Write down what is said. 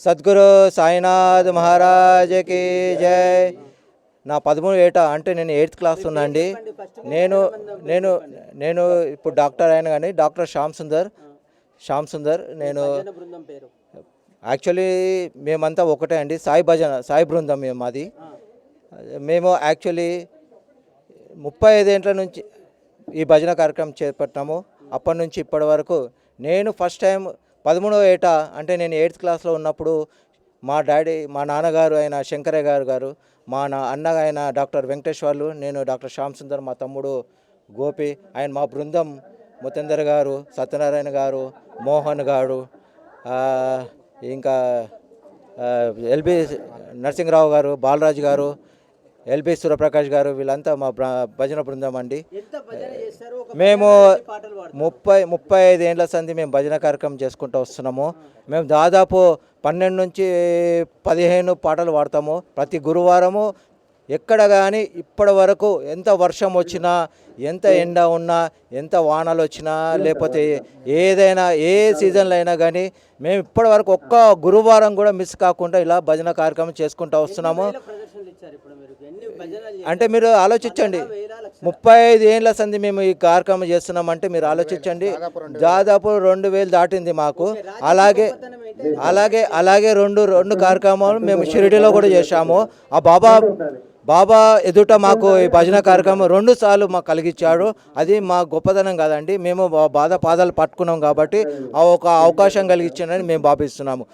సద్గురు సాయినాథ్ మహారాజ్కి జై. నా 13 ఏట అంటే నేను 8th క్లాస్ ఉన్నా అండి. నేను నేను నేను ఇప్పుడు డాక్టర్ అయినా కానీ డాక్టర్ శ్యామ్ సుందర్. నేను యాక్చువల్లీ మేమంతా ఒకటే అండి, సాయి బృందం మాది. మేము యాక్చువల్లీ 35 ఏండ్ల నుంచి ఈ భజన కార్యక్రమం చేపట్టాము. అప్పటి నుంచి ఇప్పటి వరకు నేను ఫస్ట్ టైం 13వ ఏట అంటే నేను 8th క్లాస్లో ఉన్నప్పుడు మా నాన్నగారు అయిన శంకరయ్య గారు మా అన్న అయిన డాక్టర్ వెంకటేశ్వర్లు, నేను డాక్టర్ శ్యామ్ సుందర్, మా తమ్ముడు గోపి, ఆయన మా బృందం ముతేందర్ గారు, సత్యనారాయణ గారు, మోహన్ గారు, ఇంకా ఎల్బి నరసింహరావు గారు, బాలరాజు గారు, ఎల్బి సూర్యప్రకాష్ గారు, వీళ్ళంతా మా భజన బృందం అండి. మేము 35 ఏండ్ల సంది మేము భజన కార్యక్రమం చేసుకుంటూ వస్తున్నాము. మేము దాదాపు 12 నుంచి 15 పాటలు పాడతాము ప్రతి గురువారము. ఎక్కడ కానీ ఇప్పటి వరకు ఎంత వర్షం వచ్చినా, ఎంత ఎండ ఉన్నా, ఎంత వానలు వచ్చినా, లేకపోతే ఏదైనా ఏ సీజన్లో అయినా కానీ మేము ఇప్పటి వరకు ఒక్క గురువారం కూడా మిస్ కాకుండా ఇలా భజన కార్యక్రమం చేసుకుంటూ వస్తున్నాము. అంటే మీరు ఆలోచించండి, 35 ఏండ్ల సంది మేము ఈ కార్యక్రమం చేస్తున్నామంటే మీరు ఆలోచించండి, దాదాపు 2000 దాటింది మాకు. అలాగే రెండు కార్యక్రమాలు మేము షిరిడీలో కూడా చేశాము. ఆ బాబా ఎదుట మాకు ఈ భజన కార్యక్రమం 2 సార్లు మాకు కలిగించాడు. అది మా గొప్పతనం కాదండి, మేము పాదాలు పట్టుకున్నాం కాబట్టి ఆ ఒక అవకాశం కలిగించానని మేము భావిస్తున్నాము.